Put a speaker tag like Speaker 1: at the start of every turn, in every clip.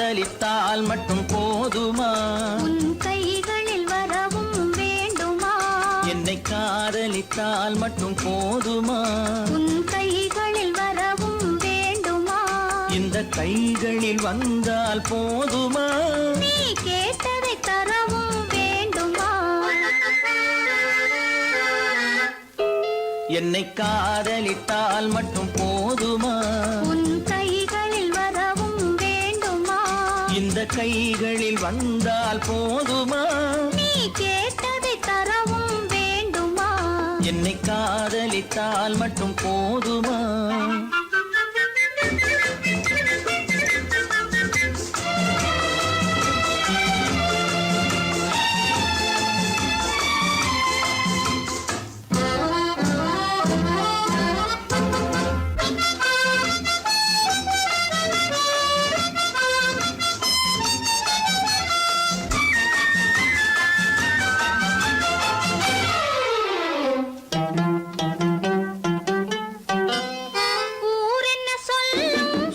Speaker 1: காதலித்தால் மட்டும் போதுமா?
Speaker 2: உன் கைகளில் வரவும் வேண்டுமா?
Speaker 1: என்னை காதலித்தால் மட்டும் போதுமா?
Speaker 2: உன் கைகளில் வரவும் வேண்டுமா?
Speaker 1: இந்த கைகளில் வந்தால் போதுமா?
Speaker 2: நீ கேட்டதை தரவும் வேண்டுமா?
Speaker 1: என்னை காதலித்தால் மட்டும் போதுமா?
Speaker 2: உன் கைகளில் வரவும் வேண்டுமா?
Speaker 1: இந்த கைகளில் வந்தால் போதுமா?
Speaker 2: நீ கேட்டதை தரவும் வேண்டுமா?
Speaker 1: என்னை காதலித்தால் மட்டும் போதுமா?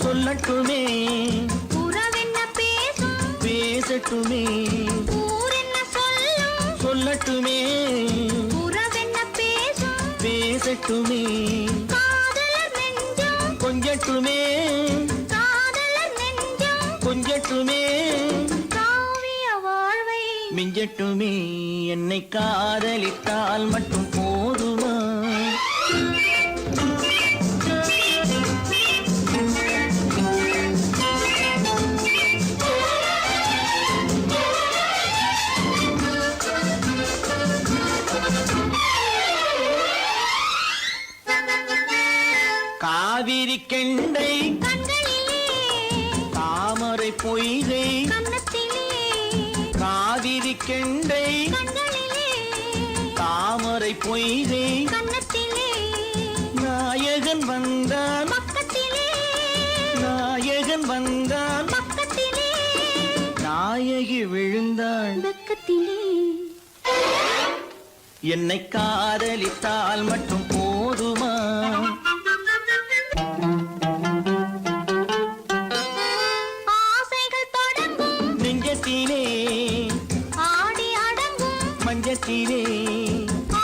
Speaker 1: சொல்லட்டுமே
Speaker 2: உறவென்ன பேசும்
Speaker 1: பேசட்டுமே
Speaker 2: ஊர் என்ன சொல்லும்
Speaker 1: சொல்லட்டுமே
Speaker 2: உறவென்ன பேசும்
Speaker 1: பேசட்டுமே
Speaker 2: காதலர் நெஞ்சம்
Speaker 1: கொஞ்சட்டுமே
Speaker 2: காதலர் நெஞ்சம்
Speaker 1: கொஞ்சட்டுமே
Speaker 2: காவிய வாழ்வை
Speaker 1: மிஞ்சட்டுமே. என்னை காதலித்தால் மட்டும் போதுமா? காவிரி கெண்டை
Speaker 2: கண்களிலே
Speaker 1: தாமரை பொய்கை
Speaker 2: கன்னத்திலே
Speaker 1: காவிரி கெண்டை
Speaker 2: கண்களிலே
Speaker 1: தாமரை பொய்கை
Speaker 2: கன்னத்திலே
Speaker 1: நாயகன் வந்தான்
Speaker 2: பக்கத்திலே
Speaker 1: நாயகன் வந்தான்
Speaker 2: பக்கத்திலே
Speaker 1: நாயகி விழுந்தாள்
Speaker 2: பக்கத்திலே
Speaker 1: என்னை காதலித்தால் மட்டும் போதுமா?
Speaker 2: ஆசைகள் தொடங்கும்
Speaker 1: நெஞ்சத்திலே
Speaker 2: ஆடி அடங்கும்
Speaker 1: மஞ்சத்திலே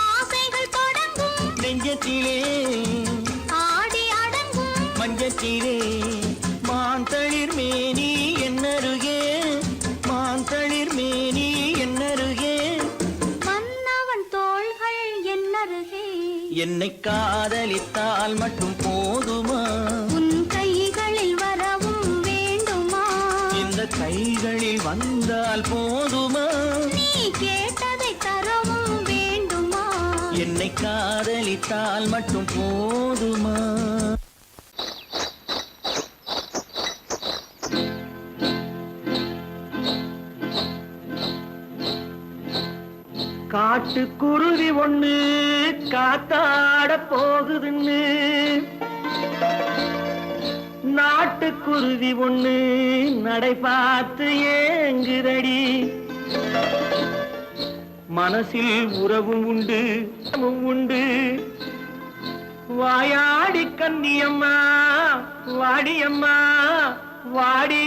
Speaker 2: ஆசைகள் தொடங்கும்
Speaker 1: நெஞ்சத்திலே
Speaker 2: ஆடி அடங்கும்
Speaker 1: மஞ்சத்திலே மாந்தளிர் மேனி என்னருகே மாந்தளிர் மேனி என்னருகே
Speaker 2: மன்னவன் தோள்கள் என்னருகே
Speaker 1: என்னை காதலித்தால் மட்டும் போதுமா?
Speaker 2: உன் கைகளில் வரவும் வேண்டுமா?
Speaker 1: இந்த கைகளில் வந்தால் போதுமா?
Speaker 2: நீ கேட்டதை தரவும் வேண்டுமா?
Speaker 1: என்னை காதலித்தால் மட்டும் போதுமா? காட்டுக்குருவி ஒண்ணு காத்தாட போகுதுன்னு நாட்டுக்குருவி ஒண்ணு நடை பார்த்து ஏங்குதடி. மனசில் உறவும் உண்டு உண்டு வாயாடி கன்னியம்மா வாடியம்மா வாடி.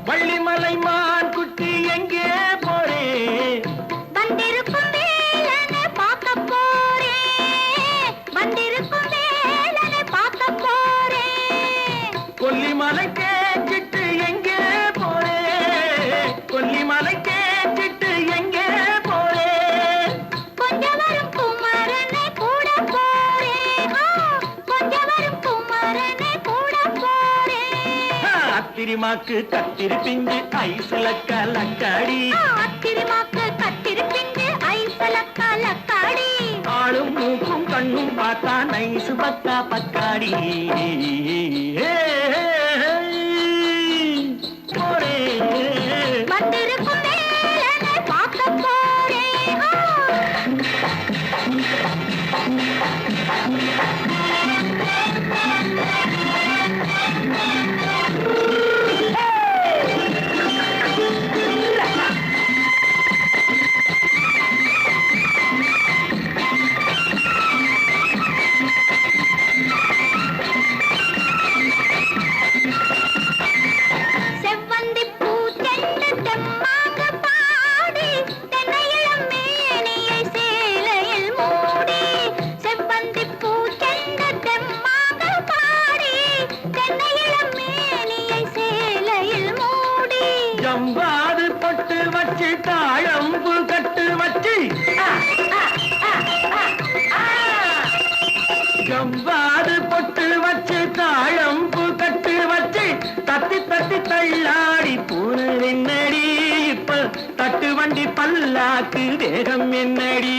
Speaker 1: வள்ளிமலை மான் குட்டி எங்கே போறே?
Speaker 2: வந்திருக்கும் வேலனை பார்க்க போறேன் வந்திருக்கும் வேலனை பார்க்க போறேன்.
Speaker 1: கொல்லிமலை கேச்சிட்டு எங்கே போறே? கொல்லிமலை கேச்சிட்டு எங்கே போறே?
Speaker 2: கொஞ்சம் வரும் குமரனை கூட போறேன் கொஞ்சம் வரும் குமரனை கூட போறேன்.
Speaker 1: அத்திரிமாக்கு கத்திரி பிஞ்சு ஐசுல கலக்காடி
Speaker 2: அத்திரிமாக்கு கத்திரி பிஞ்சு ஐசல கலக்காடி
Speaker 1: ஆளும் மூக்கும் கண்ணும் பார்த்தா நைசு பக்கா பக்காடி. போரே
Speaker 2: வந்திருக்கும் வேலனை பார்க்க போறேன்.
Speaker 1: ஜவ்வாது பொட்டு வச்சு தாழம்பு கட்டு வச்சு தத்தி தத்தி தள்ளாடி பூனல் என்னடி இப்ப தட்டு வண்டி பல்லாக்கு வேகம் என்னடி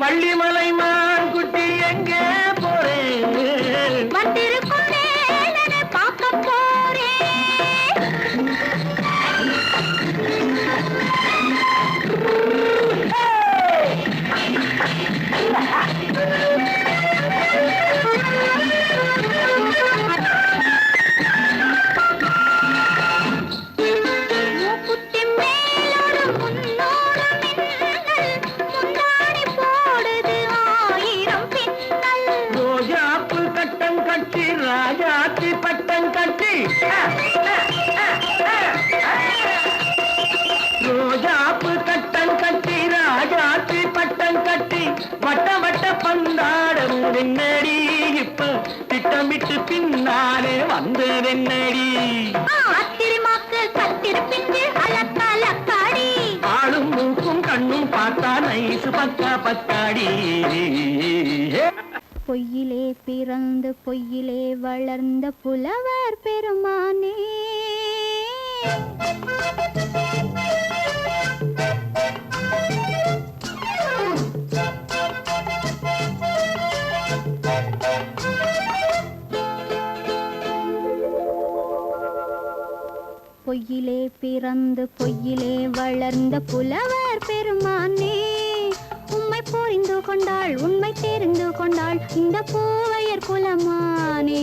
Speaker 1: வள்ளிமலை மான் குட்டி எங்கே போறேன்
Speaker 2: வந்திருக்கும் வேலனை பார்க்க போறேன் மூக்குத்தி மேலோடு முன்னோடு மின்னல் முந்தாடி போடுது ஆயிரம் பின்னல்
Speaker 1: ரோஜாப்பு கட்டம் கட்டி ராஜாத்தி பட்டம் கட்டி ரோஜாப்பு கட்டம் கட்டி ராஜாத்தி பட்டம் கட்டி வட்ட வட்ட பந்தாடம் என்னடி இப்ப திட்டமிட்டு பின்னாலே வந்து என்னடி
Speaker 2: ஆத்திரமாக்கு கத்திருப்பிஞ்சு அலக்காடி
Speaker 1: ஆளும் மூக்கும் கண்ணும் பார்த்தா நைசு பக்கா பக்காடி
Speaker 2: பொய்யிலே பிறந்து பொய்யிலே வளர்ந்த புலவர் பெருமானே பொய்யிலே பிறந்து பொய்யிலே வளர்ந்த புலவர் பெருமானே உம்மை புரிந்து கொண்டாள் உண்மை தெரிந்து கொண்டாள் இந்த பூவையர் குலமானே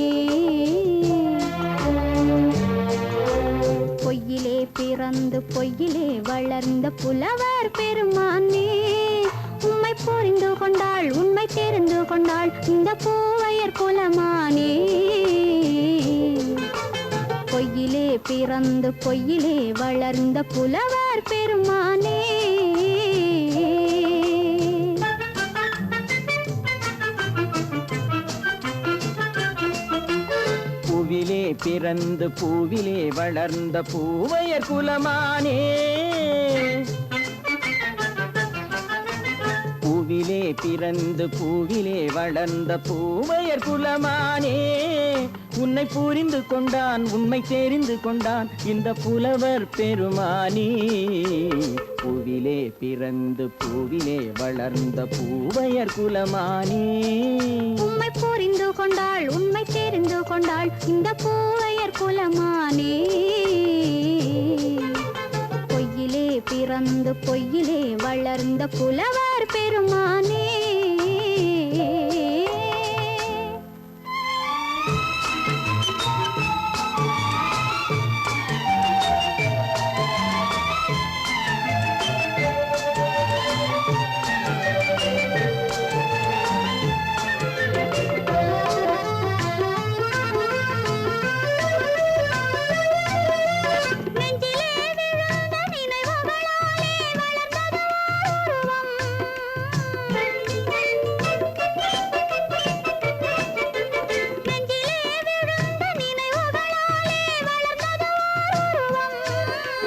Speaker 2: பொய்யிலே பிறந்து பொய்யிலே வளர்ந்த புலவர் பெருமானே உம்மை புரிந்து கொண்டாள் உண்மை தெரிந்து கொண்டாள் இந்த பூவையர் குலமானே பொய்யிலே பிறந்து பொய்யிலே வளர்ந்த புலவர் பெருமானே
Speaker 1: பூவிலே பிறந்து பூவிலே வளர்ந்த பூவையர் குலமானே பூவிலே பிறந்து பூவிலே வளர்ந்த பூவையர் குலமானே உன்னை புரிந்து கொண்டான் உண்மை தெரிந்து கொண்டான் இந்த புலவர் பெருமானே பூவிலே பிறந்து பூவிலே வளர்ந்த பூவையர் குலமானே
Speaker 2: உம்மை புரிந்து கொண்டாள் உண்மை தெரிந்து கொண்டாள் இந்த பூவையர் குலமானே பொய்யிலே பிறந்து பொய்யிலே வளர்ந்த புலவர் பெருமானே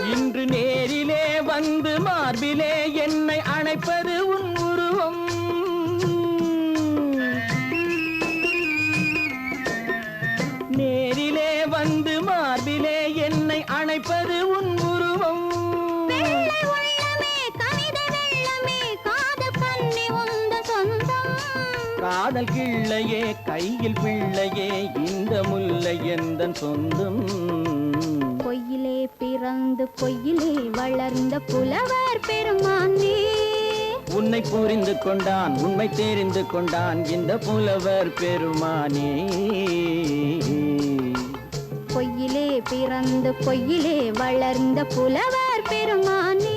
Speaker 1: இன்று நேரிலே வந்து மார்பிலே என்னை அணைப்பது உன் உருவம் நேரிலே வந்து மார்பிலே என்னை அணைப்பது உன் உருவம் காதல் கிள்ளையே கையில் பிள்ளையே இந்த முல்லை எந்தன் சொந்தம்
Speaker 2: பொய்யிலே பிறந்து பொய்யிலே வளர்ந்த புலவர் பெருமானே
Speaker 1: உன்னை புரிந்து கொண்டான் உண்மை தெரிந்து கொண்டான் இந்த புலவர் பெருமானே
Speaker 2: பொய்யிலே பிறந்து பொய்யிலே வளர்ந்த புலவர் பெருமானே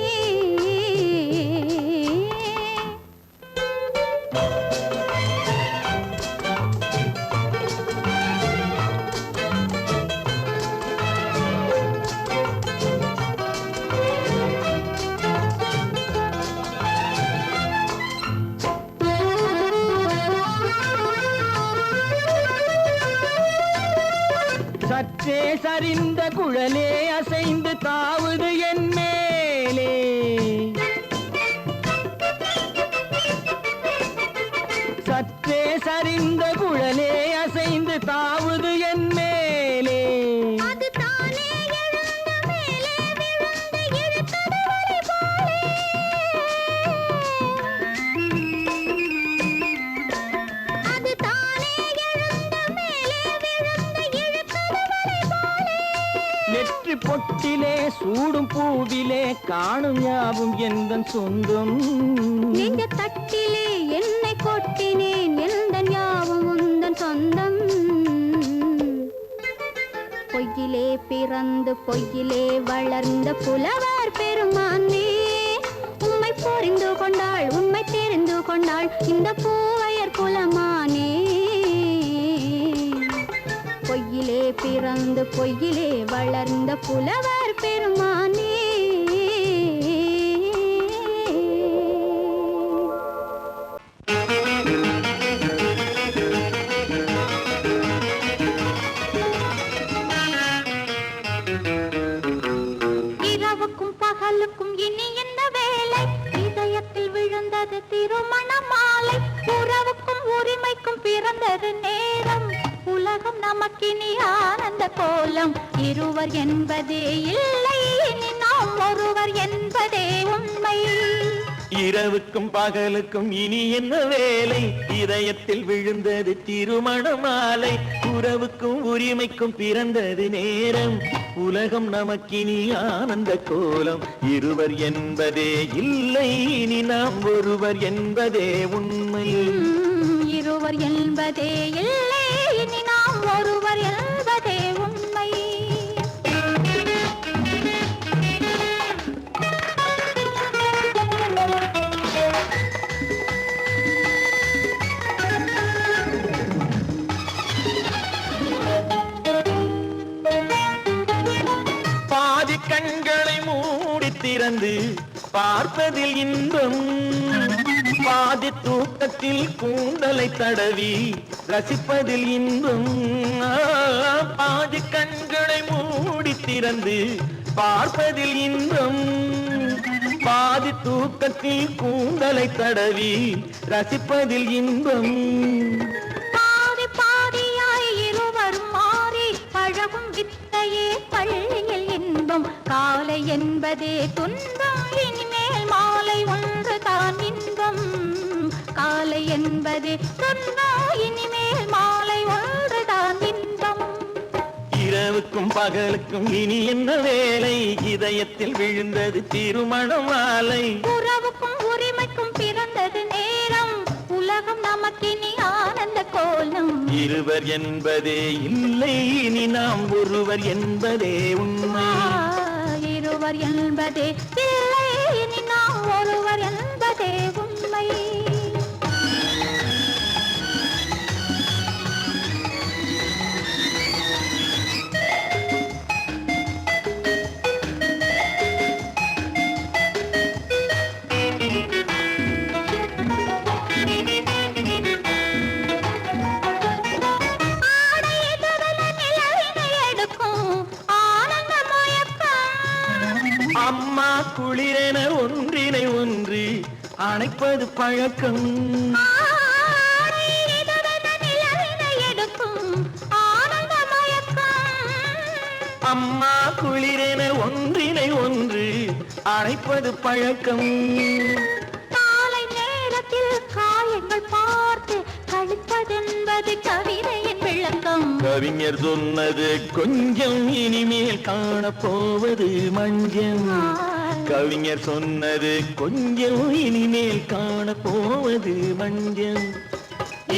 Speaker 1: சற்றே சரிந்த குழலே அசைந்து தாவுது என் மேலே சற்றே சரிந்த குழலே அசைந்து தாவுது என் மேலே.
Speaker 2: அது தானே எழுந்த மேலே விழுந்து இழுத்தது வலை போலே. அது தானே எழுந்த மேலே விழுந்து இழுத்தது வலை போலே.
Speaker 1: நெற்றி பொட்டிலே சூடும் பூவிலே காணும் யாவும் எந்தன் சொந்தம்.
Speaker 2: நெஞ்ச தட்டிலே என்னை கொட்டினேன் எந்தன் யாவும் உந்தன் சொந்தம். பொய்யிலே பிறந்து பொய்யிலே வளர்ந்த புலவர் பெருமானே, உம்மை புரிந்து கொண்டாள் உண்மை தெரிந்து கொண்டாள் இந்த பூவையர் குலமானே. பொய்யிலே பிறந்து பொய்யிலே வளர்ந்த புலவர் பெருமானே. இரவுக்கும் பகலுக்கும் இனி என்ன வேலை, இதயத்தில் விழுந்தது திருமண மாலை. உறவுக்கும் உரிமைக்கும் பிறந்தது நேரம், உலகம் நமக்கினி ஆனந்த கோலம். இருவர் என்பதே இல்லை இனி நாம் ஒருவர் என்பதே உண்மை.
Speaker 1: இரவுக்கும் பகலுக்கும் இனி என்ன வேலை, இதயத்தில் விழுந்தது திருமண மாலை. உறவுக்கும் உரிமைக்கும் பிறந்தது நேரம், உலகம் நமக்கினி ஆனந்த கோலம். இருவர் என்பதே இல்லை இனி நாம் ஒருவர் என்பதே உண்மை.
Speaker 2: இருவர் என்பதே இல்லை இனி நாம் ஒருவர் என்பதே உண்மை.
Speaker 1: பாதி கண்களை மூடி திறந்து பார்ப்பதில் இன்பம், பாதி தூக்கத்தில் கூந்தலை தடவி ரசிப்பதில் இன்பம். பாதி கண்களை மூடி திறந்து பார்ப்பதில் இன்பம், பாதி தூக்கத்தில் கூந்தலை தடவி ரசிப்பதில் இன்பம்.
Speaker 2: பாதி பாதியாய் இருவரும் மாறி பழகும் வித்தையே பள்ளியில் இன்பம். காலை என்பதே துன்பம், இனிமேல் மாலை ஒன்று தான் இன்பம். காலை என்பதே துன்பம், இனிமேல் மாலை ஒன்று தான் இன்பம்.
Speaker 1: இரவுக்கும் பகலுக்கும் இனி என்ன வேலை, இதயத்தில் விழுந்தது திருமண மாலை.
Speaker 2: உறவுக்கும் உரிமைக்கும் பிறந்தது நேரம், உலகம் நமக்கினி ஆனந்த கோலம்.
Speaker 1: இருவர் என்பதே இல்லை இனி நாம் ஒருவர் என்பதே உண்மை.
Speaker 2: இருவர் என்பதே இல்லை இனி நாம் ஒருவர் என்பதே உண்மை.
Speaker 1: அம்மா குளிரென ஒன்றினை ஒன்று அணைப்பது பழக்கம். அம்மா குளிரென ஒன்றினை ஒன்று அணைப்பது பழக்கம்.
Speaker 2: காலை நேரத்தில் காயங்கள் பார்த்து கழிப்பதென்பது கவிதையின் விளக்கம்.
Speaker 1: கவிஞர் சொன்னது கொஞ்சம் இனிமேல் காணப்போவது மஞ்சம். கவிஞர் சொன்னது கொஞ்சம் இனிமேல் காணப்போவது மஞ்சம்.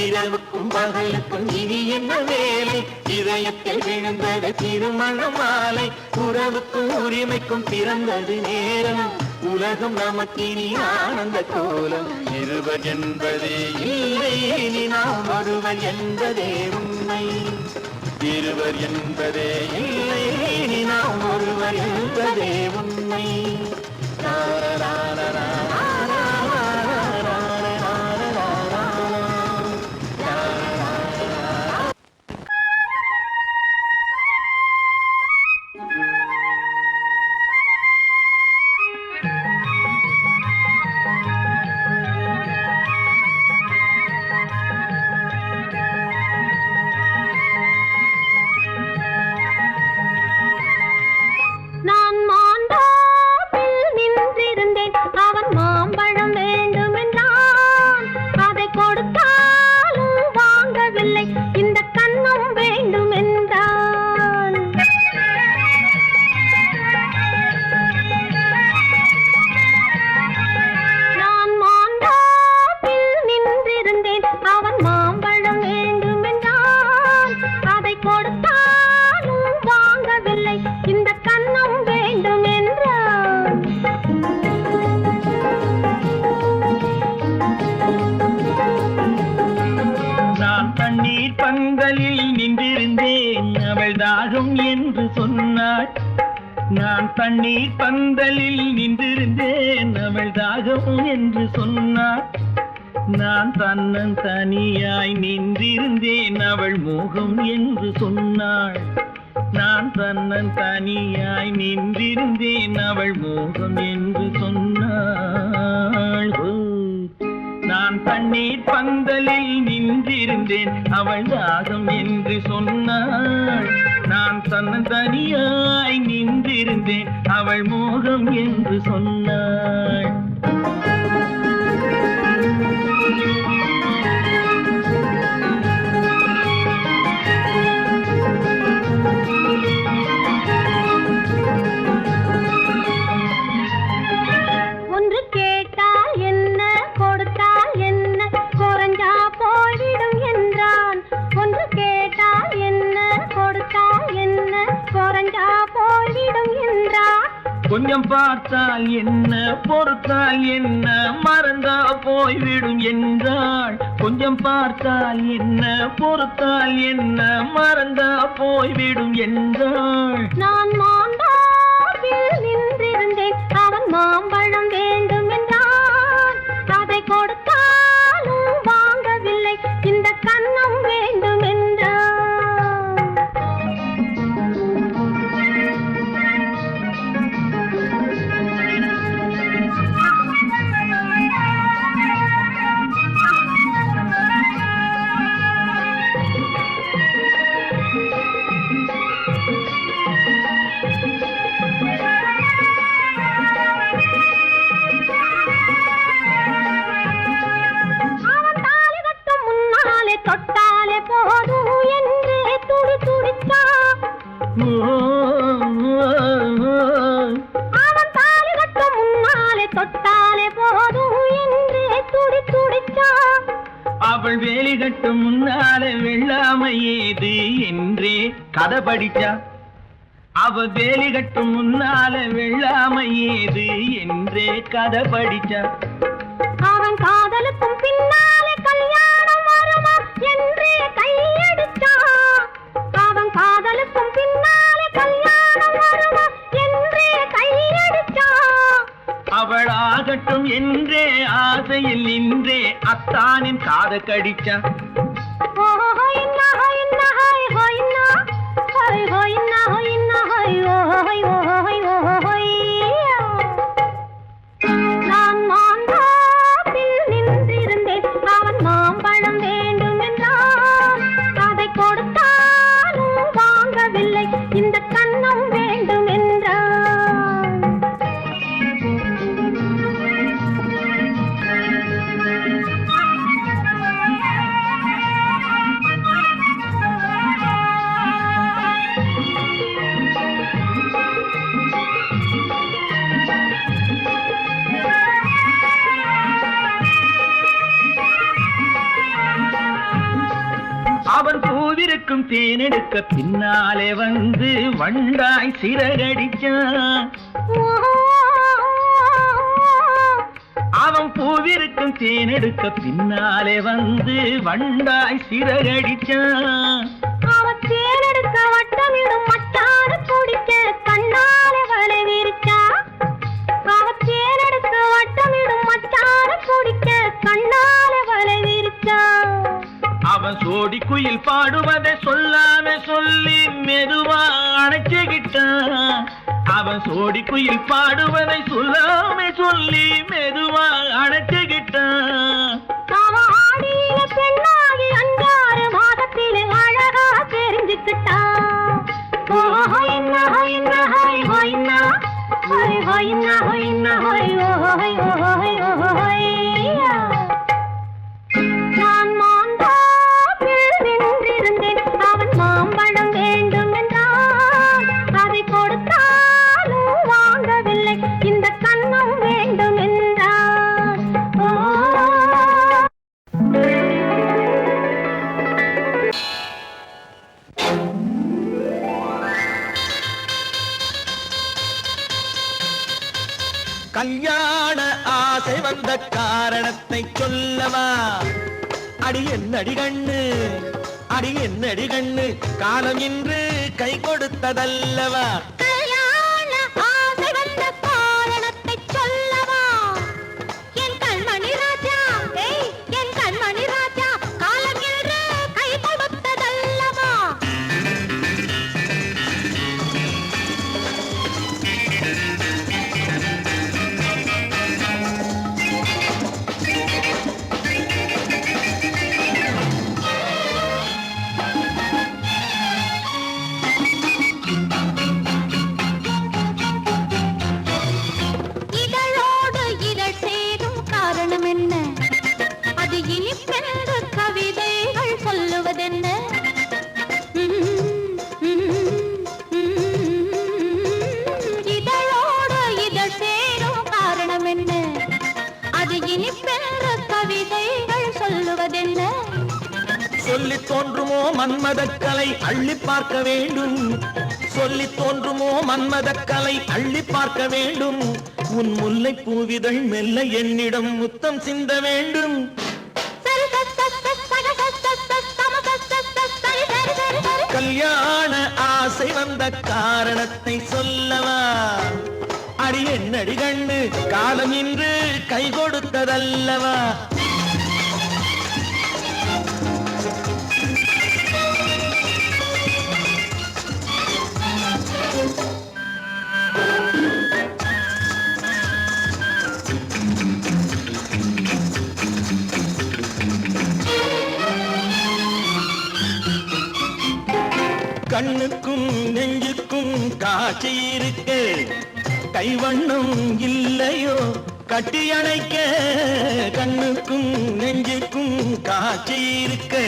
Speaker 1: இரவுக்கும் பகலுக்கும் இனி என்ன வேலை, இதயத்தில் விழுந்தது திருமண மாலை. உறவுக்கும் உரிமைக்கும் பிறந்தது நேரம், உலகம் நமக்கினி ஆனந்த கோலம். இருவர் என்பதே இல்லை இனி நாம் ஒருவர் என்பதே உண்மை. இருவர் என்பதே இல்லை இனி நாம் ஒருவர் என்பதே உண்மை. அவள் தாகம் என்று சொன்னாள். நான் தண்ணீர் பந்தலில் நின்றிருந்தேன், அவள் தாகம் என்று சொன்னாள். நான் தன்னன் தனியாய் நின்றிருந்தேன், அவள் மோகம் என்று சொன்னாள். நான் தன்னன் தனியாய் நின்றிருந்தேன், அவள் மோகம் என்று சொன்னாள். நான் தண்ணீர் பந்தலில் நின்றிருந்தேன், அவள் தாகம் என்று சொன்னாள். நான் தன்னன் தனியாய் நின்றிருந்தேன், அவள் மோகம் என்று சொன்னாள். கொஞ்சம் பார்த்தால் என்ன, பொறுத்தால் என்ன, மறந்தா போய்விடும் என்றாள். கொஞ்சம் பார்த்தால் என்ன, பொறுத்தால் என்ன, மறந்தா போய்விடும் என்றாள்.
Speaker 2: நான் மாந்தாவில் நின்றிருந்தேன், அவன் மாம்பழம் வேண்டும் என்றான். அதை கொடுத்தாலும் வாங்கவில்லை, இந்த கன்னம் வேண்டும் என்றான். தொட்டாலே போதும் என்று துடி துடித்தான். அவன் தாலி கட்டும் முன்னாலே தொட்டாலே போதும் என்று துடி துடித்தான்.
Speaker 1: அவள் வேலி கட்டும் முன்னாலே வெள்ளாமை ஏது என்றே கதை படிச்சா. அவள் வேலி கட்டும் முன்னாலே வெள்ளாமை ஏது என்றே கதை படிச்சா.
Speaker 2: அவன் காதலுக்கும் பின்னாலே கல்யாணம் வருமா என்றே கையடிச்சான். அவன் காதலுக்கும் பின்னாலே கல்யாணம் வருமா என்றே கையடிச்சான்.
Speaker 1: அவள் ஆகட்டும் என்றே ஆசையில் நின்றே அத்தானின் காதை கடிச்சா.
Speaker 2: நான் மாந்தாப்பில் நின்றிருந்தேன், அவன் மாம்பழம் வேண்டும் என்றான். அதை கொடுத்தாலும் வாங்கவில்லை, இந்த கன்னம் வேண்டும் என்றான்.
Speaker 1: அவன் பூவிருக்கும் தேனெடுக்க பின்னாலே வந்து வண்டாய் சிறகடிச்சான். அவன் பூவிருக்கும் தேனெடுக்க பின்னாலே வந்து வண்டாய் சிறகடிச்சான்.
Speaker 2: அவன் தேனெடுக்க வட்டமிடும் மட்டான குடிக்க கண்ணாலே வலை விரிச்சா. அவன் தேனெடுக்க வட்டமிடும் மட்டான குடிக்க கண்ணாலே வலை விரிச்சா.
Speaker 1: அவன் சோடி குயில் பாடுவதை சொல்லாம சொல்லி மெதுவா அணைச்சுக்கிட்டான். அவன் சோடி குயில் பாடுவதை சொல்லாம சொல்லி மெதுவா அணைச்சுக்கிட்டான்.
Speaker 2: அவன் ஆடியில பெண்ணாகி 5-6 மாதத்திலே அழகா தெரிஞ்சுக்கிட்டான். நான் மாந்தாப்பில் நின்றிருந்தேன், அவன் மாம்பழம் வேண்டும் என்றான். அதை கொடுத்தாலும் வாங்கவில்லை, இந்த கன்னம் வேண்டும் என்றான்.
Speaker 3: கல்யாண ஆசை வந்த காரணத்தை சொல்லவா? அடி என்னடி கண்ணு, அடி என்னடி கண்ணு, காலம் இன்று கை கொடுத்ததல்லவா
Speaker 2: கல்யாண ஆசை வந்த காரணத்தை சொல்லவா என் கண்மணி ராஜா என் கண்மணி ராஜா காலம் என்று கை கொடுத்ததல்லவா இதழோடு இதழ் சேரும் காரணம் என்ன அது இனிப்பென்று கவிதைகள் சொல்லுவதென்ன இதழோடு இதழ் சேரும் காரணம் என்ன அது இனிப்பென்று கவிதைகள் சொல்லுவதென்ன
Speaker 3: சொல்லி தோன்றுமோ மன்மதக்கலை அள்ளி பார்க்க வேண்டும் சொல்லி தோன்றுமோ மன்மதக்கலை அள்ளி பார்க்க வேண்டும் உன் முல்லை பூவிதழ் மெல்ல என்னிடம் முத்தம் சிந்த வேண்டும் கல்யாண ஆசை வந்த காரணத்தை சொல்லவா அடி என்னடி கண்ணு காலம் இன்று கை கொடுத்ததல்லவா கண்ணுக்கும் நெஞ்சுக்கும் காட்சி இருக்கு கைவண்ணம் இல்லையோ கட்டி அணைக்க கண்ணுக்கும் நெஞ்சுக்கும் காட்சி இருக்கு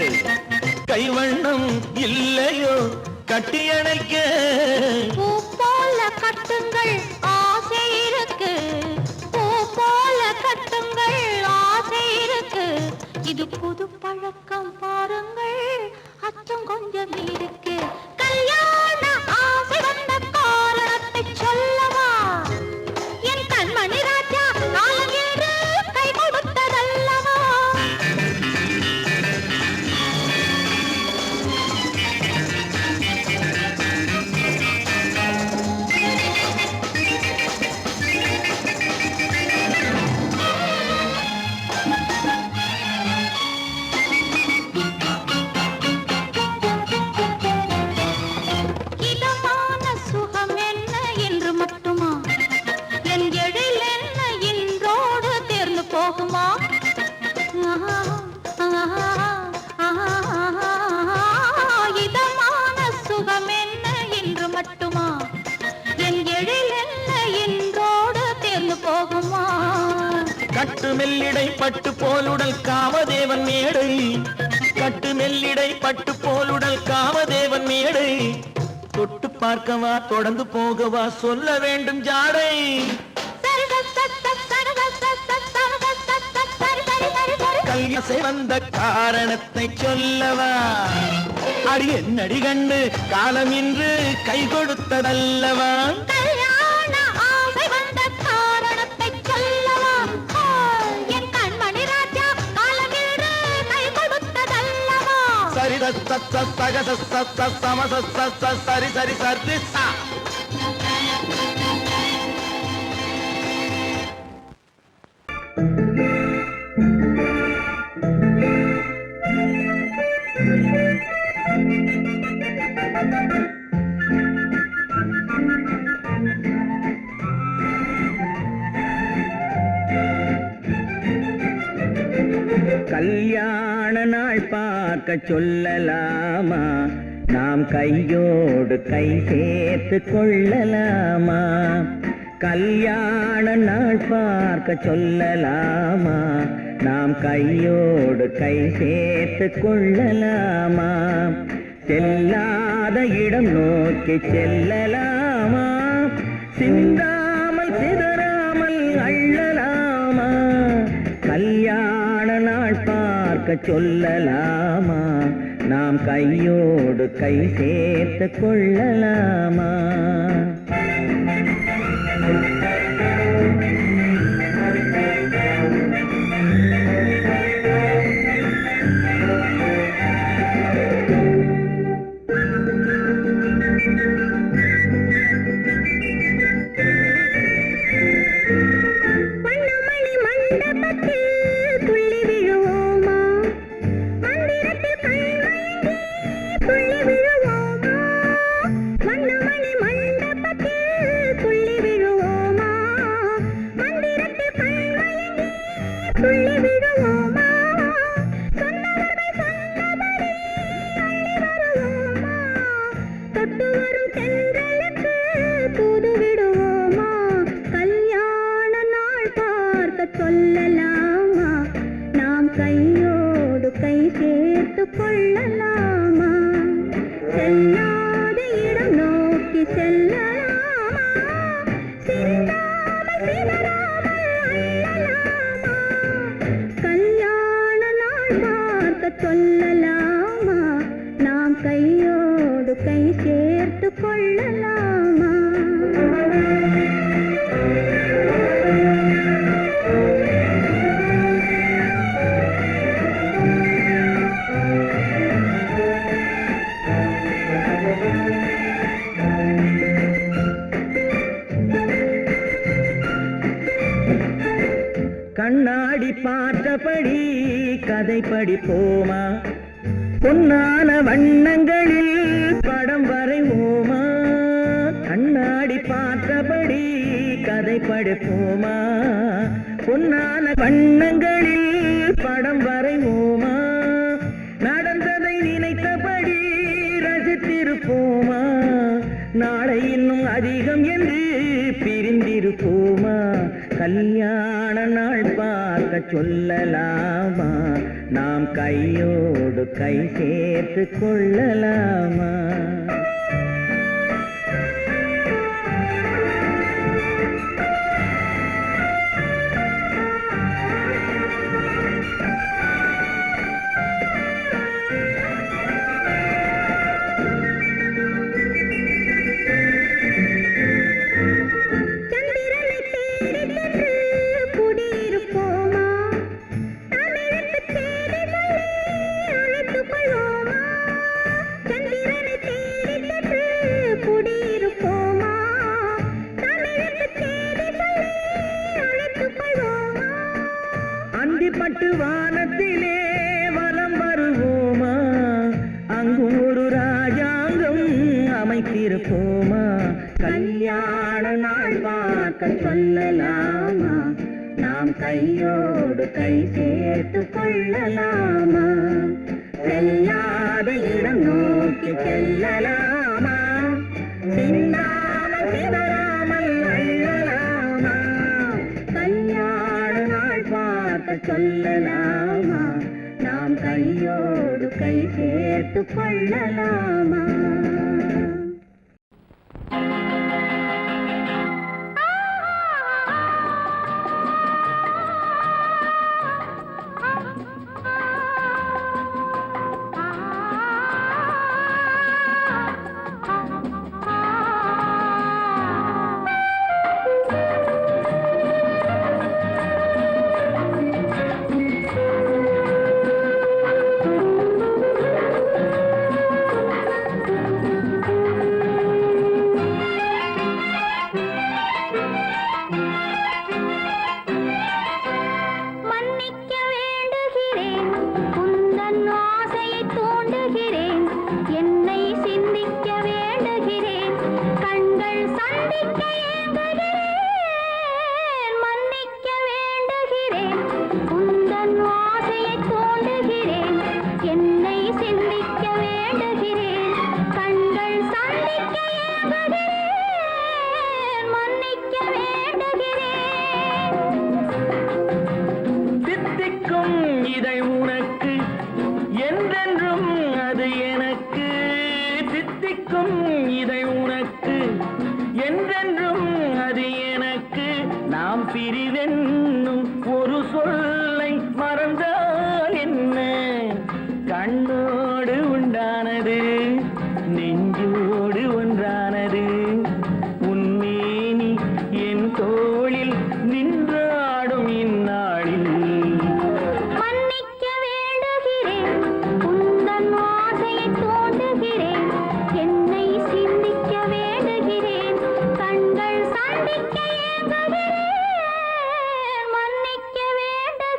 Speaker 3: கைவண்ணம் இல்லையோ கட்டி அணைக்க
Speaker 2: பூ போல கட்டுங்கள் ஆசை இருக்கு பூ போல கட்டுங்கள் ஆசை இருக்கு இது புது பழக்கம் பாருங்கள் அச்சம் கொஞ்சம் இருக்கு கல்யாண ஆசை வந்த காரணத்தை சொல்லவா என் கண்மணி ராஜா காலம் என்று கை கொடுத்ததல்லவா இதமான சுகம் என்ன என்று மட்டுமா என் எழில் என்ன இன்றோடு தேர்ந்து போகுமா இதமான சுகம் என்ன என்று மட்டுமா என் எழில் என்ன இன்றோடு தேர்ந்து போகுமா
Speaker 3: கட்டு மெல்லிடை பட்டு போலுடல் காமதேவன் மேடை கட்டு மெல்லிடை பட்டு போலுடல் காமதேவன் மேடை தொட்டு பார்க்கவா தொடர்ந்து போகவா சொல்ல வேண்டும் ஜாடை கல்யாசை வந்த காரணத்தை சொல்லவா அடி என்னடி கண்டு காலம் இன்று கை கொடுத்ததல்லவா
Speaker 2: கல்யாண ஆசை வந்த காரணத்தை சொல்லவா என் கண்மணி ராஜா காலம் என்று கை கொடுத்ததல்லவா
Speaker 3: சரி சக சம சரி சரி சரி சா
Speaker 1: கல்யாண நாள் பார்க்க சொல்லலாமா நாம் கையோடு கை சேர்த்து கொள்ளலாமா கல்யாண நாள் பார்க்க சொல்லலாமா நாம் கையோடு கை சேர்த்து கொள்ளலாமா செல்லாத இடம் நோக்கி செல்லலாமா சிந்தாமல் சிதறாமல் அள்ளலாமா கல்யாண நாள் பார்க்க சொல்லலாமா நாம் கையோடு கை சேர்த்து கொள்ளலாமா
Speaker 2: சேர்த்து கொள்ளலாமா செல்லாத இடம் நோக்கி செல்லலாமா சிந்தாமல் சிதறாமல் அள்ளலாமா கல்யாண நாள் பார்க்க சொல்லலாமா நாம் கையோடு கை சேர்த்து கொள்ளலாமா
Speaker 1: கண்ணாடி பார்த்தபடி கதை படிப்போமா பொன்னான வண்ணங்களில் படம் வரைவோமா கண்ணாடி பார்த்தபடி கதை படிப்போமா பொன்னான வண்ணங்களில் படம் வரைவோமா நடந்ததை நினைத்தபடி ரசித்திருப்போமா நாளை இன்னும் அதிகம் என்று பிரிந்திருப்போமா கல்யாண நாள் பார்க்க சொல்லலாமா நாம் கையோடு கை சேர்த்து கொள்ளலாமா பட்டு வானத்திலே வலம் வருவோமா அங்கும் ஒரு ராஜாங்கம் அமைத்திருப்போமா கல்யாண நாள் பார்க்க சொல்லலாமா நாம் கையோடு கை சேர்த்து கொள்ளலாமா செல்லாத இடம் நோக்கி செல்லலாமா சிந்தாமல் சிதறாமல் அள்ளலாமா கல்யாண நாள் பார்க்க சொல்லலாமா நாம் கையோடு கை சேர்த்து கொள்ளலாமா பிரிவென்னும் ஒரு சொல்லை மறந்தால் என்ன கண்ணோடு உண்டானது நெஞ்சோடு ஒன்றானது உன்மேனி என் தோளில் நின்றாடும் இந்நாளில்
Speaker 2: மன்னிக்க வேண்டுகிறேன் உந்தன் ஆசையை தோண்டுகிறேன் என்னை சிந்திக்க வேண்டுகிறேன் கண்கள் சந்திக்க ஏங்குகிறேன் மன்னிக்க வேண்டுகிறேன்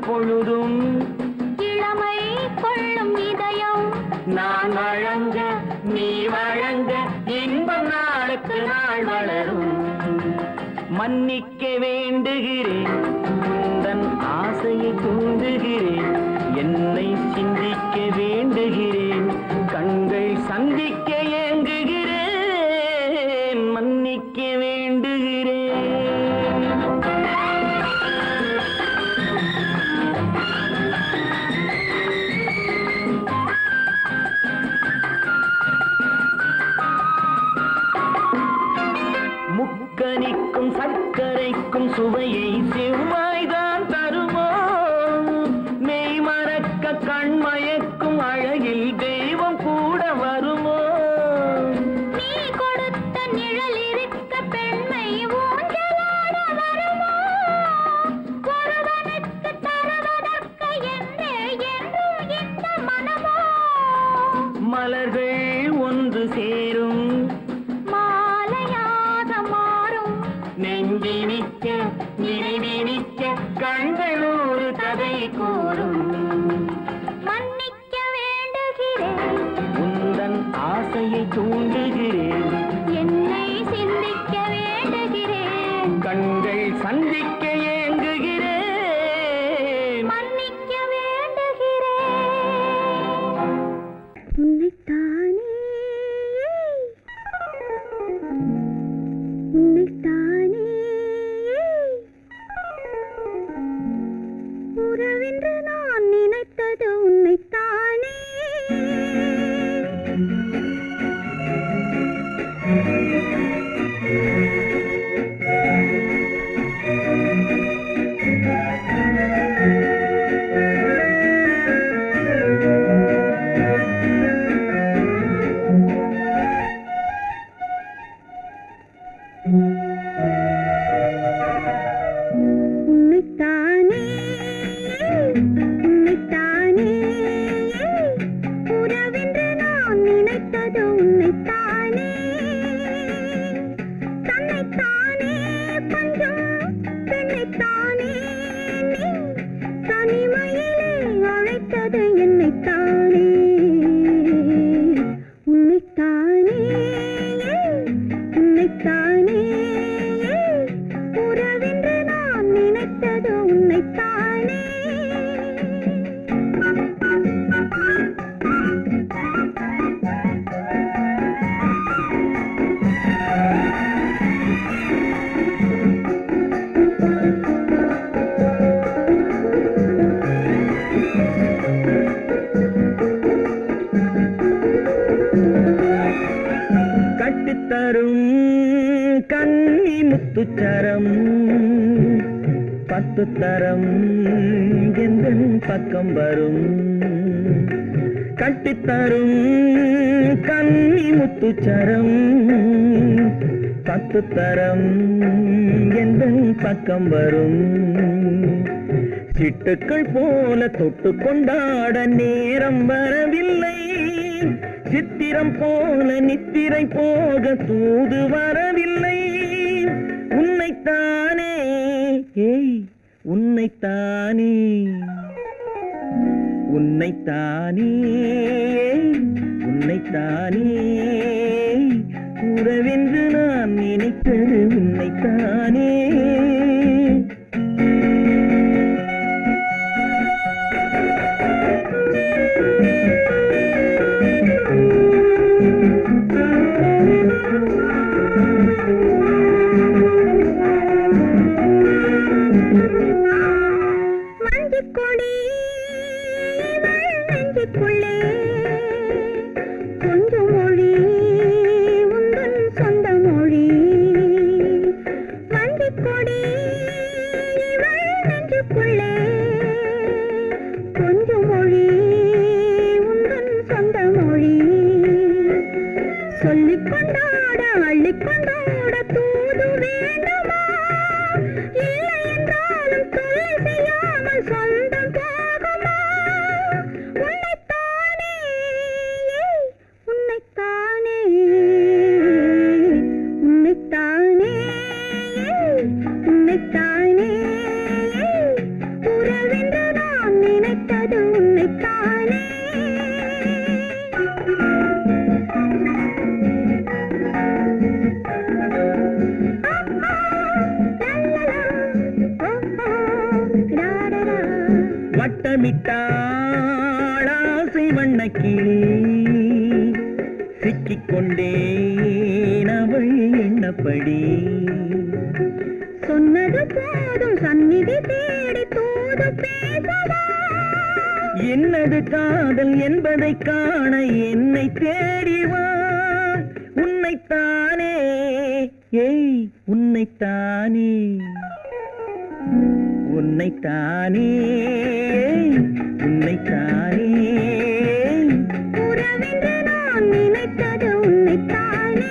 Speaker 1: பொழுதும்
Speaker 2: இளமை கொள்ளும் இதயம்
Speaker 1: நான் வழங்க நீ வழங்க இன்பம் நாளுக்கு நாள் வளரும். மன்னிக்க வேண்டுகிறேன், உந்தன் ஆசையை தூண்டுகிறேன், என்னை சிந்திக்க வேண்டுகிறேன், கண்கள் சந்திக்க ஏங்குகிறேன், மன்னிக்க வேண்டுகிறேன். முக்கனிக்கும் சர்க்கரைக்கும் சுவையை செவ்வாய்தான் தருமோ, மெய் மறக்க கண்மயக்கும் அழகில் தெய்வம் கூட வருமோ.
Speaker 2: நீ கொடுத்த நிழல் இருக்க பெண்மை ஊஞ்சலாட வருமோ, ஒருவனுக்கு தருவதற்கு என்றே என்றும் இந்த மனமோ.
Speaker 1: மலர்கள் ஒன்று சேரும் நெஞ்சினிக்க நினைவினிக்க கண்கள் ஒரு கதை கூறும்.
Speaker 2: மன்னிக்க வேண்டுகிறேன்,
Speaker 1: உந்தன் ஆசையை தூண்டுகிறேன்,
Speaker 2: என்னை சிந்திக்க வேண்டுகிறேன்,
Speaker 1: கண்கள் சந்திக்க ஏங்குகிறேன்,
Speaker 2: மன்னிக்க வேண்டுகிறேன். உன்னைத்தானே உன்னைத்தானே உறவென்று நான் நினைத்தது உன்னைத்தானே. உன்னைத்தானே உன்னைத்தானே உறவென்று நான் நினைத்தது உன்னைத்தானே. தன்னைத்தானே பஞ்சம் பெண்ணைத்தானே நீ தனிமையிலே அழைத்தது என்னைத்தானே. உன்னைத்தானே உன்னைத்தானே உறவென்று நான் நினைத்தது உன்னைத்தானே.
Speaker 1: கட்டித்தரும் கண்ணி முத்துச்சரம் 10 தரம் எந்தன் பக்கம் வரும். கட்டித்தரும் கண்ணி முத்துச்சரம் 10 தரம் எந்தன் பக்கம் வரும். சிட்டுக்கள் போல தொட்டு கொண்டாட நேரம் வரவில்லை, சித்திரம் போல நித்திரை போக தூது வரவில்லை. உன்னைத்தானே ஏய் உன்னைத்தானே உன்னைத்தானே உன்னைத்தானே உறவென்று நான் நினைத்தது உன்னைத்தானே.
Speaker 2: மஞ்சக்கொடி நெஞ்சுக்குள்ளே கொஞ்சம் மொழி உந்தன் சொந்த மொழி. மஞ்சக்கொடி நெஞ்சுக்குள்ளே கொஞ்சம் மொழி உந்தன் சொந்த மொழி. சொல்லிக் கொண்டாட அள்ளிக்கொண்டாட தூது வேண்டுமா, இல்லை என்றாலும் தொல்லை செய்யாமல் சொந்தம் போகுமா. உன்னைத்தானே உன்னைத்தானே உன்னைத்தானே உன்னைத்தானே உறவென்று
Speaker 1: முத்தமிட்டாள் ஆசை வண்ணக்கிளி சிக்கிக்கொண்டேன் அவள் எண்ணப்படி
Speaker 2: சொன்னது போதும் சந்நிதி தேடி தூது பேசவா
Speaker 1: என்னது காதல் என்பதை காண என்னை தேடிவா உன்னைத்தானே ஏய் உன்னைத்தானே உன்னைத்தானே ஏய், உன்னைத்தானே
Speaker 2: உறவென்று நான் நினைத்தது உன்னைத்தானே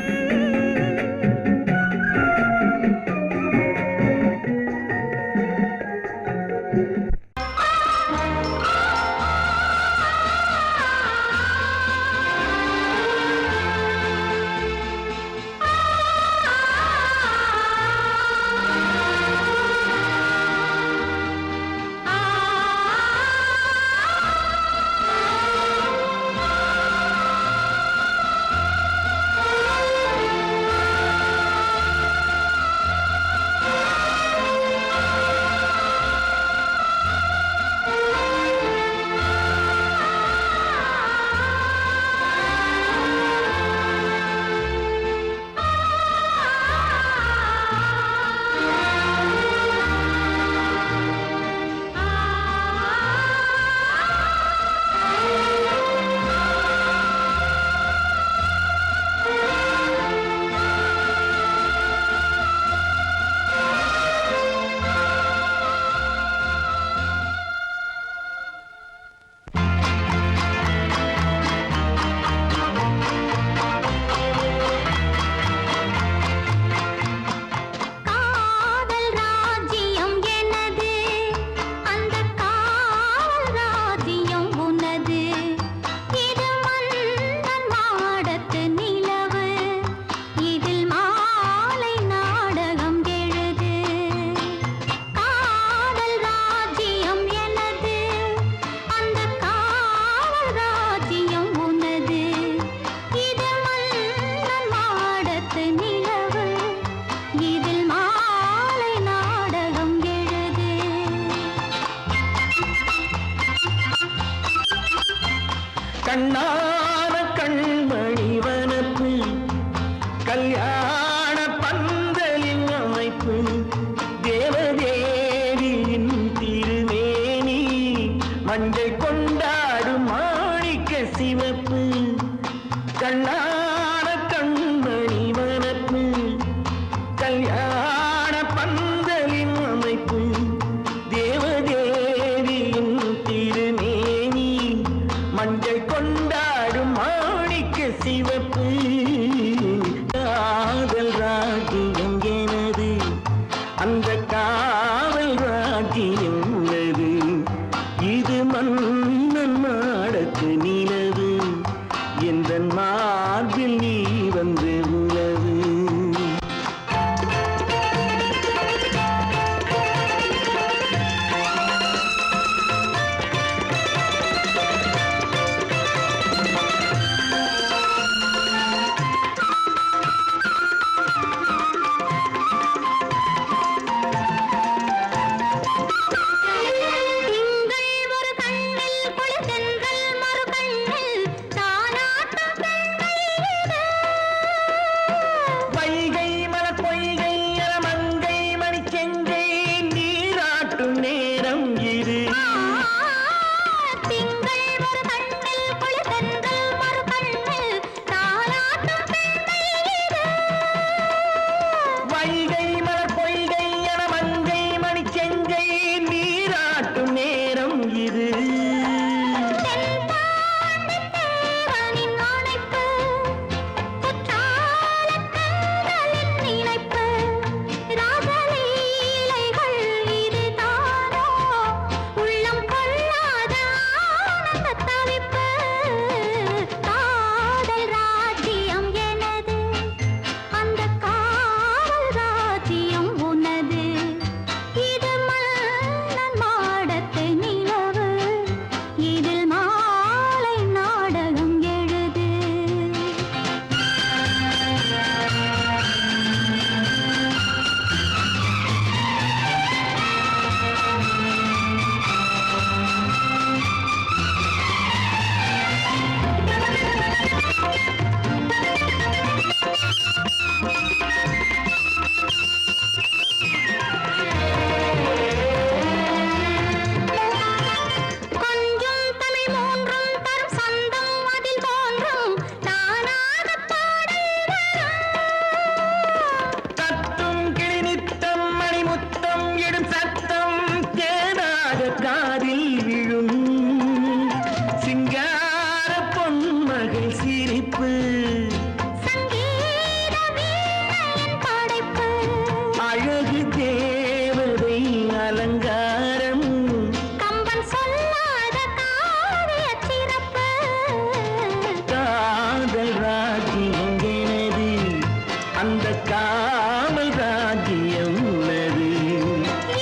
Speaker 1: காமல் ராஜ்யம் உள்ளது.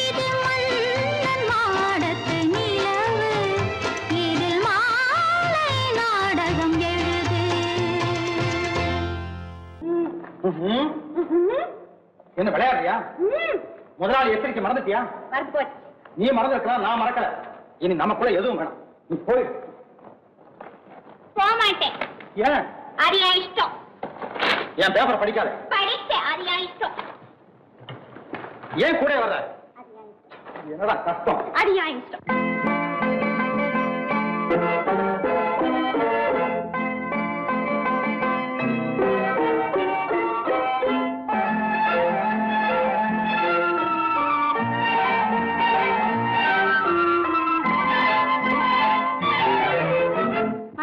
Speaker 2: இது மன்னன் மாடத்து நிலவு, இதில் மாலை நாடகம் எழுது.
Speaker 3: என்ன விளையாடுறியா? முதலாளி எச்சரிக்கை மறந்துட்டியா?
Speaker 2: மறந்து போச்சு.
Speaker 3: நீ மறந்துருக்கலாம், நான் மறக்கல. இனி நமக்குள்ள எதுவும் வேணாம், நீ போய்.
Speaker 2: போக மாட்டேன்.
Speaker 3: ஏன்?
Speaker 2: அது என் இஷ்டம்.
Speaker 3: என் பேப்பர் படிக்காத.
Speaker 2: படித்தேன், அது என் இஷ்டம்.
Speaker 3: ஏன் கூட வர்ற? என்னடா கஷ்டம்?
Speaker 2: அது என் இஷ்டம்.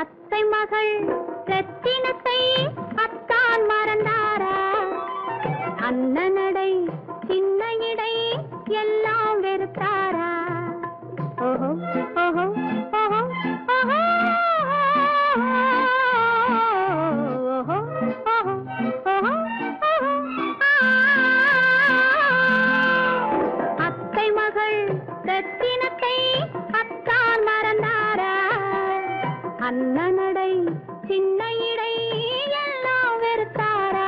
Speaker 2: அத்தை மகள் ரத்தினத்தை அத்தான் மறந்தாரா? அண்ணனடை சின்ன இடை எல்லாம் வெறுத்தாரா? ஓஹோ ஓஹோ ஓஹோ ஓஹோ ஓஹோ ஓஹோ ஓஹோ. அத்தை மகள் ரத்தினத்தை அத்தான் மறந்தாரா? அண்ணனடை சின்ன இடை எல்லாம் வெறுத்தாரா?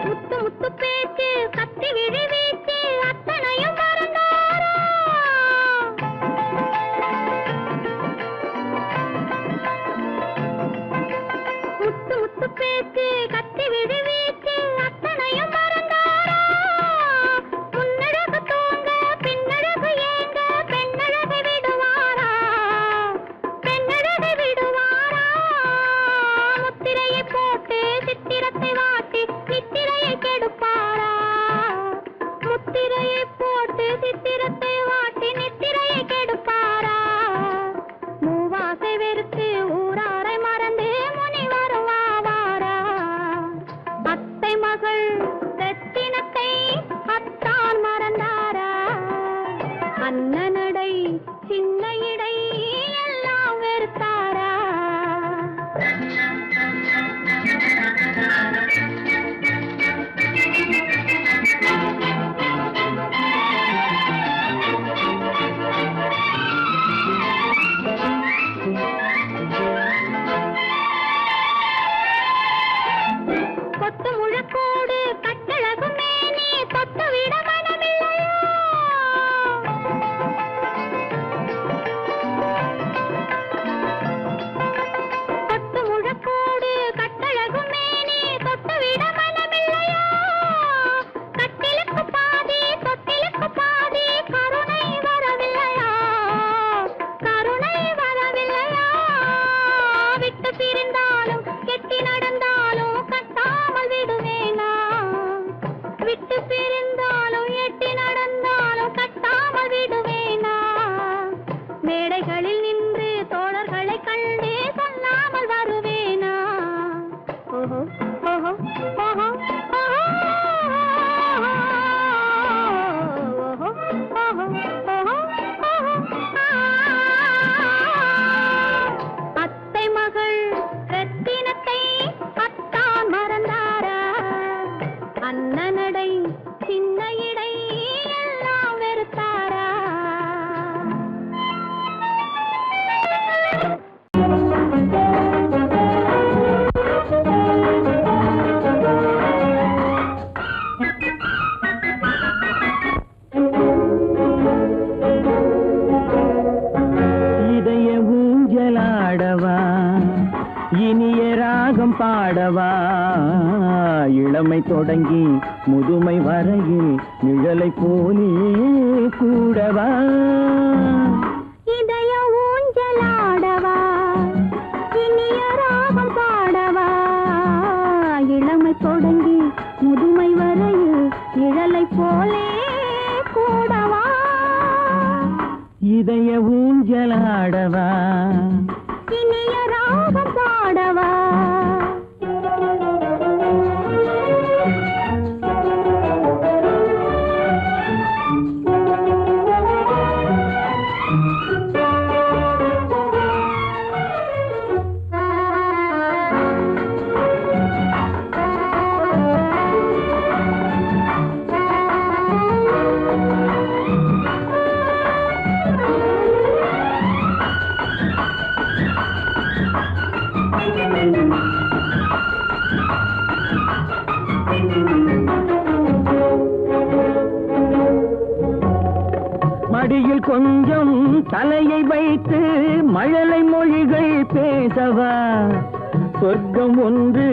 Speaker 2: முத்து முத்து பேச்சு கத்தி விழி வீச்சு அத்தனையும் மறந்தாரா? முத்து முத்து பேச்சு கத்தி விழி வீச்சு அத்தனையும் மறந்தாரா? முன்னழகு தூங்க பின்னழகு ஏங்க பெண்ணழகு விடுவாரா? பெண்ணழகு விடுவாரா? முத்திரையை போட்டு சித்திரத்தை வாட்டி நித்திரையை கெடுப்பாரா? முத்திரையை போட்டு சித்திரத்தை வாட்டி நித்திரையை கெடுப்பாரா? மூவாசை வெறுத்து ஊராரை மறந்து முனி வருவாரா? அத்தை மகள் ரத்தினத்தை அத்தான் மறந்தாரா? அண்ணனடை சின்ன இடை எல்லாம் வெறுத்தாரா? கொத்து முழக்கோடு கட்டழகு மேனி தொட்டு விட மனமில்லையோ? கொத்து முழக்கோடு கட்டழகு மேனி தொட்டு விட மனமில்லையோ? கட்டிலுக்கு பாதி தொட்டிலுக்கு பாதி கருணை வரவில்லையா? கருணை வரவில்லையா? விட்டு பிரிந்தாலும் கெட்டி நடந்தாலும் கட்டாமல் விடுவேனா? விட்டு பிரிந்தாலும் எட்டி நடந்தாலும் கட்டாமல் விடுவேனா? மேடைகளில் நின்று தோழர்களை கண்டு சொல்லாமல் வருவேனா? ஓஹோ ஓஹோ ஓஹோ ஓஹோ ஓஹோ ஓஹோ ஓஹோ ஓஹோ. அத்தை மகள் ரத்தினத்தை அத்தான் மறந்தாரா? அண்ணனடை சின்ன இடை எல்லாம் வெறுத்தாரா?
Speaker 1: இதய ஊஞ்சலாடவா, இனிய ராகம் பாடவா, இளமை தொடங்கி முதுமை வரையில் நிழலை போலே கூடவா.
Speaker 2: இதய ஊஞ்சலாடவா, இனிய ராகம் பாடவா, இளமை தொடங்கி முதுமை வரையில் நிழலை போலே கூடவா.
Speaker 1: இதய ஊஞ்சலாடவா,
Speaker 2: இனிய ராகம் பாடவா.
Speaker 1: மடியில் கொஞ்சம் தலையை வைத்து மழலை மொழிகள் பேசவா சொர்க்கம் ஒன்று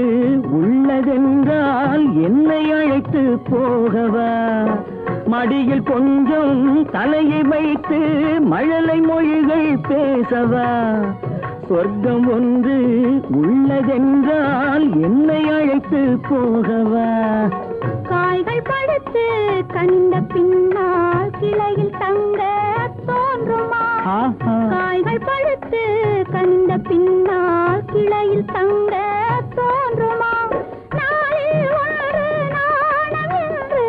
Speaker 1: உள்ளதென்றால் என்னை அழைத்து போகவா மடியில் கொஞ்சம் தலையை வைத்து மழலை மொழிகள் பேசவா சொர்க்கம் ஒன்று உள்ளதென்றால் என்னை அழைத்து போகவா
Speaker 2: காய்கள் படுத்து கனிந்த பின்னால் கிளையில் தங்க தோன்றுமா காய்கள் படுத்து கனிந்த பின்னால் கிளையில் தங்க தோன்றுமா நாளில் ஒன்று நாணம் என்று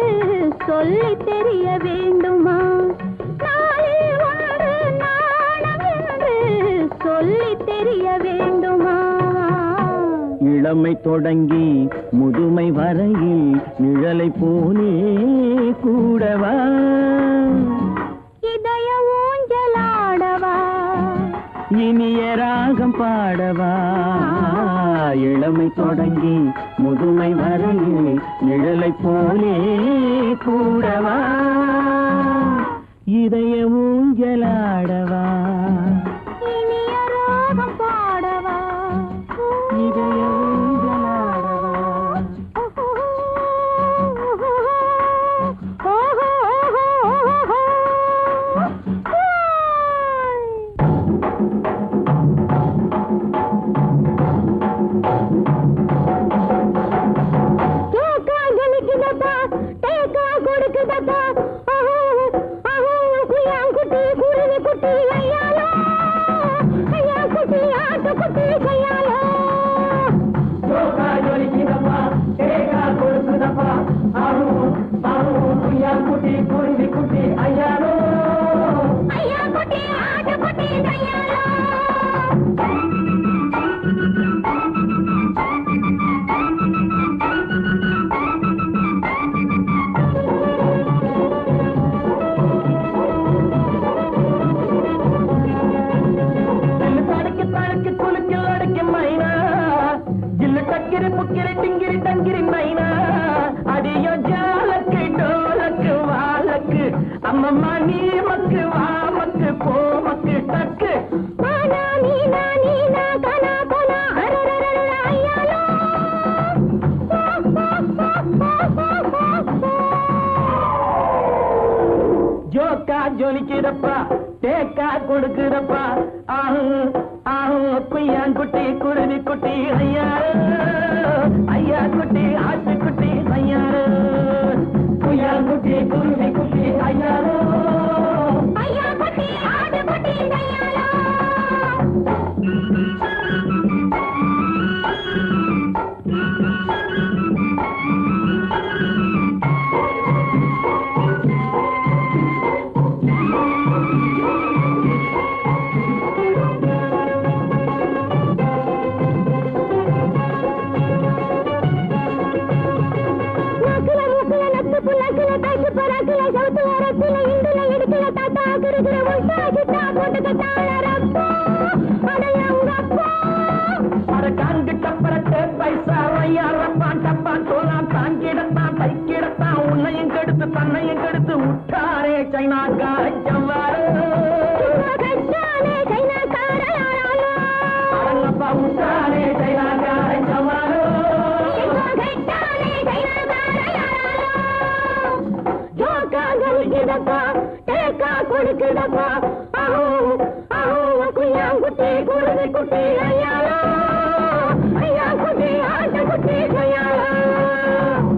Speaker 2: சொல்லி தெரிய வேண்டுமா நாளில் ஒன்று நாணம் என்று சொல்லி தெரிய வேண்டுமா
Speaker 1: இளமை தொடங்கி முதுமை வரையில் நிழலை போலே கூடவா
Speaker 2: இதய ஊஞ்சலாடவா
Speaker 1: இனிய ராகம் பாடவா இளமை தொடங்கி முதுமை வரையில் நிழலை போலே கூடவா இதய ஊஞ்சலாடவா
Speaker 2: இனிய ராகம் பாடவா
Speaker 1: இதய ஊஞ்சலாடவா அம்மம்மா நீ மக்கு வா மக்கு போ மக்கு டக்கு
Speaker 2: மானா நீனா நீனா கனா கனா அரரரர ஐயாலோ
Speaker 1: ஜோக்கா ஜொலிக்குதப்பா தேக்கா கொடுக்குதப்பா ஆஹு ஆஹு குய்யாங்குட்டி குருவி குட்டி ஐயா ஐயா குட்டி ஆட்டு குட்டி ஐயா குய்யாங்குட்டி குருவி குட்டி ஐயா
Speaker 2: ஐயா குட்டி ஆடு குட்டி ஐயாலோ
Speaker 1: உன்னையும் கெடுத்து தன்னையும் கெடுத்து விட்டாரே சைனாக்கார ஜவ்வாறு அரங்கப்பா விட்டாரே சைனாக்கார ஜவ்வாறு ஜோக்கா ஜொலிக்குதப்பா தேக்கா கொடுக்குதப்பா ஆஹோ ஆஹோ குய்யாங்குட்டி குருவி குட்டி ஐயாலோ ஐயா குட்டி ஆட்டு குட்டி ஐயாலோ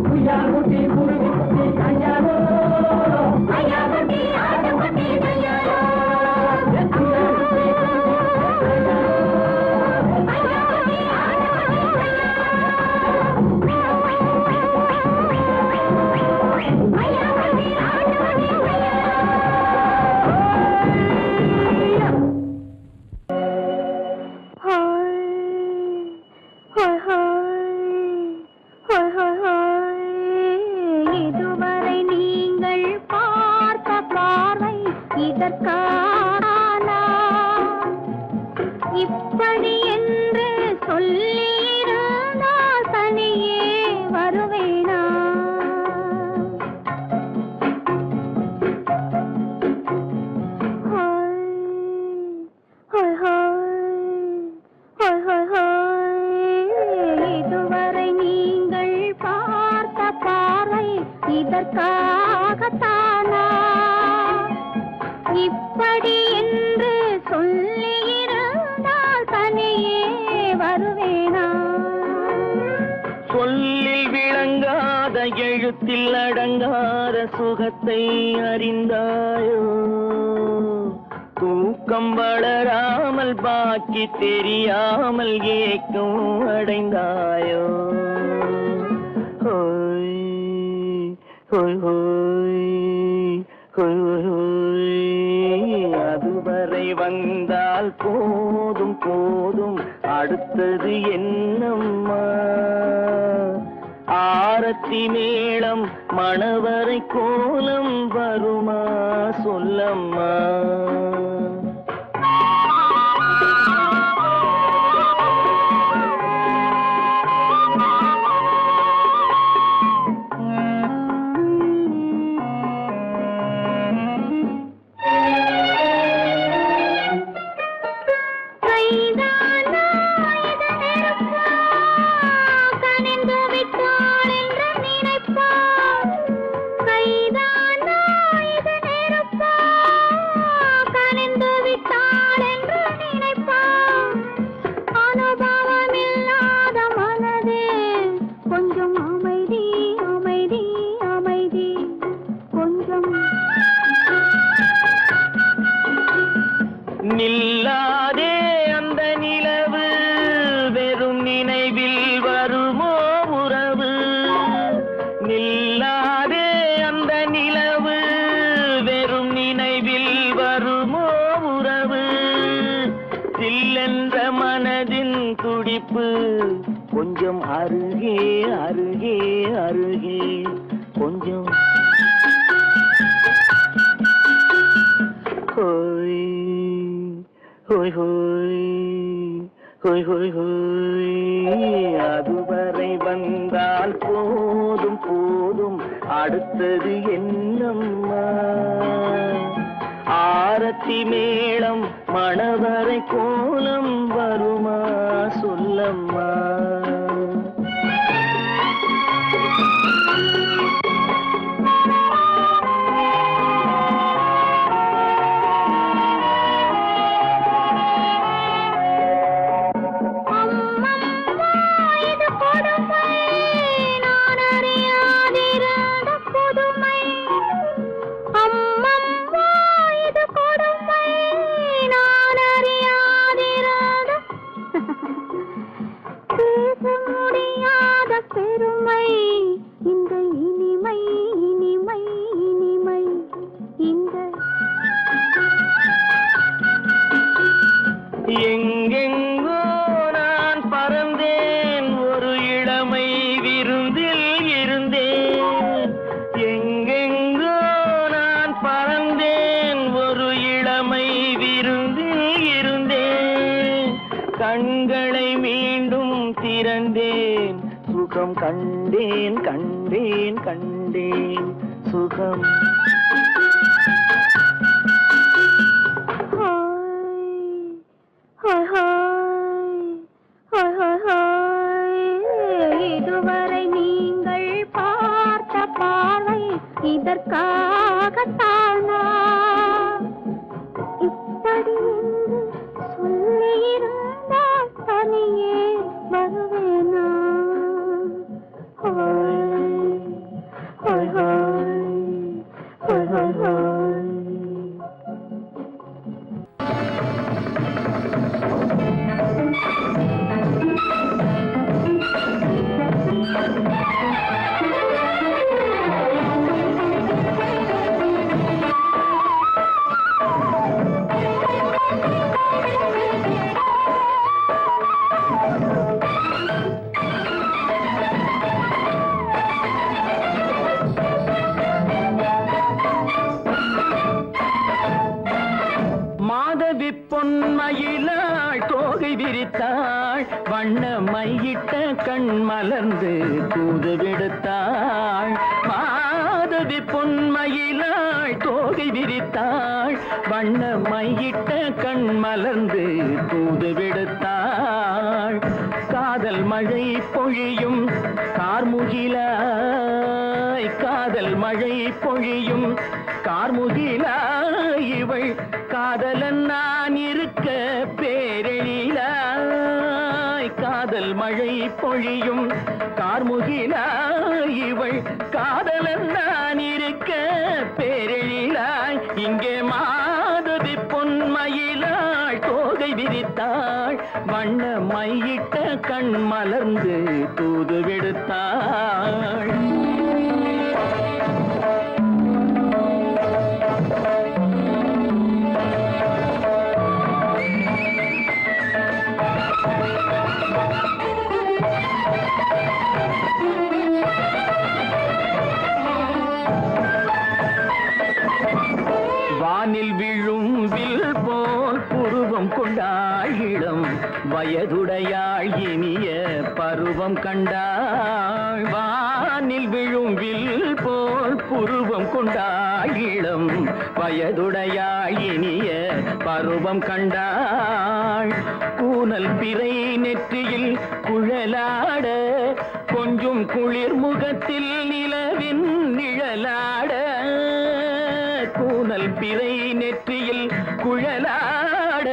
Speaker 1: குய்யாங்குட்டி குருவி குட்டி ஐயாலோ ஐயா குட்டி ஆட்டு குட்டி ஐயாலோ ஐயா
Speaker 2: இதற்காகத்தானா இப்படி என்று சொல்லியிருந்தால் தனியே வருவேனா?
Speaker 1: சொல்லில் விளங்காத எழுத்தில் அடங்காத சுகத்தை அறிந்தாயோ? தூக்கம் வளராமல் பாக்கி தெரியாமல் ஏக்கம் அடைந்தாயோ? ஹோய் ஹோய் ஹோய் ஹோய் ஹோய். அதுவரை வந்தால் போதும் போதும், அடுத்தது என்னம்மா? ஆரத்தி மேளம் மணவரை கோலம் வருமா சொல்லம்மா? நில்லாதே அந்த நிலவு, வெறும் நினைவில் வருமோ உறவு? நில்லாதே அந்த நிலவு, வெறும் நினைவில் வருமோ உறவு? சில்லென்ற மனதின் துடிப்பு கொஞ்சம் அருகே அருகே அருகே கொஞ்சம். ஹோய் ஹோய் ஹோய் ஹோய் ஹோய் ஹோய். அதுவரை வந்தால் போதும் போதும், அடுத்தது என்னம்மா? ஆரத்தி மேளம் மணவரை கோலம் வருமா சொல்லம்மா? எங்கெங்கோ நான் பறந்தேன், ஒரு இளமை விருந்தில் இருந்தேன். எங்கெங்கோ நான் பறந்தேன், ஒரு இளமை விருந்தில் இருந்தேன். கண்களை மீண்டும் திறந்தேன், சுகம் கண்டேன் கண்டேன் கண்டேன் சுகம்.
Speaker 2: இதுவரை நீங்கள் பார்த்த பார்வை இதற்காகத்தானா இப்படி என்று சொல்லியிருந்தால் தனியே வருவேனா? ஹோய் ஹோய் ஹோய் ஹோய் ஹோய் ஹோய்.
Speaker 1: பொன்மயிலாள் தோகை விரித்தாள், வண்ண மையிட்ட கண் மலர்ந்து தூது விடுத்தாள். மாதவி பொன்மயிலாள் தோகை விரித்தாள், வண்ண மையிட்ட கண் மலர்ந்து தூது விடுத்தாள். காதல் மழை பொழியும் கார்முகிலாய் காதல் மழை பொழியும் கார்முகிலா இவள் காதலன் நான் இருக்க பேரெழிலாய் காதல் மழை பொழியும் கார்முகிலா இவள் காதலன் நான் இருக்க பேரெழிலாய் இங்கே மாதவி பொன்மயிலாள் தோகை விரித்தாள் வண்ண மையிட்ட கண் மலர்ந்து தூது விடுத்தாள் வானில் விழும் வில் போல் புருவம் கொண்டாள் இளம் வயதுடையாள் இனிய பருவம் கண்டாள் வானில் விழும் வில் போல் புருவம் கொண்டாள் இளம் வயதுடையாள் இனிய பருவம் கண்டாள் கூனல் பிறை நெற்றியில் குழலாட கொஞ்சம் குளிர் முகத்தில் நிலவின் நிழலாட கூனல் பிறை நெற்றியில் குழலாட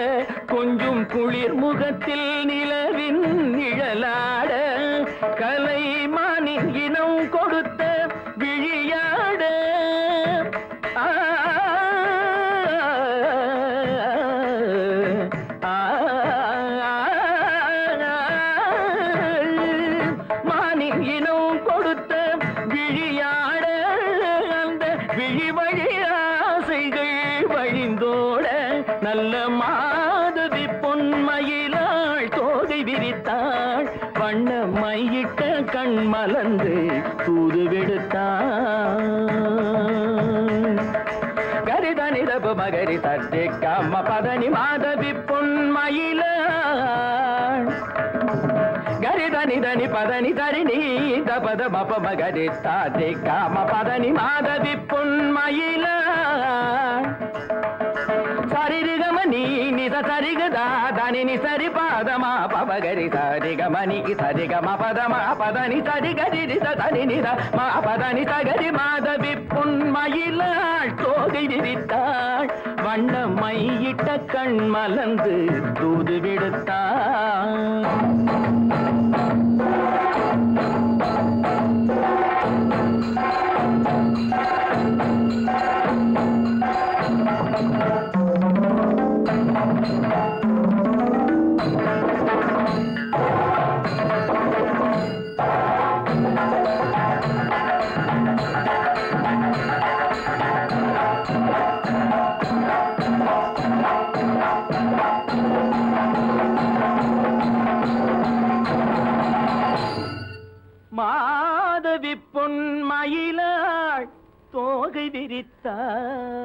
Speaker 1: கொஞ்சம் குளிர் முகத்தில் நிலவின் நிழலாட கலைமானின் இனம் கொடுத்த விழியாட மானின் இனம் கொடுத்த விழியாட அந்த விழி வழி ஆசைகள் வழிந்தோட நல்ல மாதவி பொன்மயிலாள் தோகை விரித்தாள் வண்ண மையிட்ட கண் மலர்ந்து தூது விடுத்தாள் கரிதனிரபு மகரி தட்டி கம்ம பதனி மாதவி பொன்மயிலாள் கரிதனி தனி பதனி தரிணி தபத மப மகரி தாத்தி காம பதனி மாதவி பொன்மயிலாள் சரிகமணி நித சரிகதா தனி நி சரி பாதமா பபகரி சரிகமணி சரிகம பதமா பதனி சரிகரி தனி நித மா பதனி சகரி மாதவி பொன்மயிலாள் தோகை விரித்தாள் வண்ண மையிட்ட கண் மலர்ந்து தூது விடுத்தாள் மாதவி பொன்மயிலாள் தோகை விரித்தாள்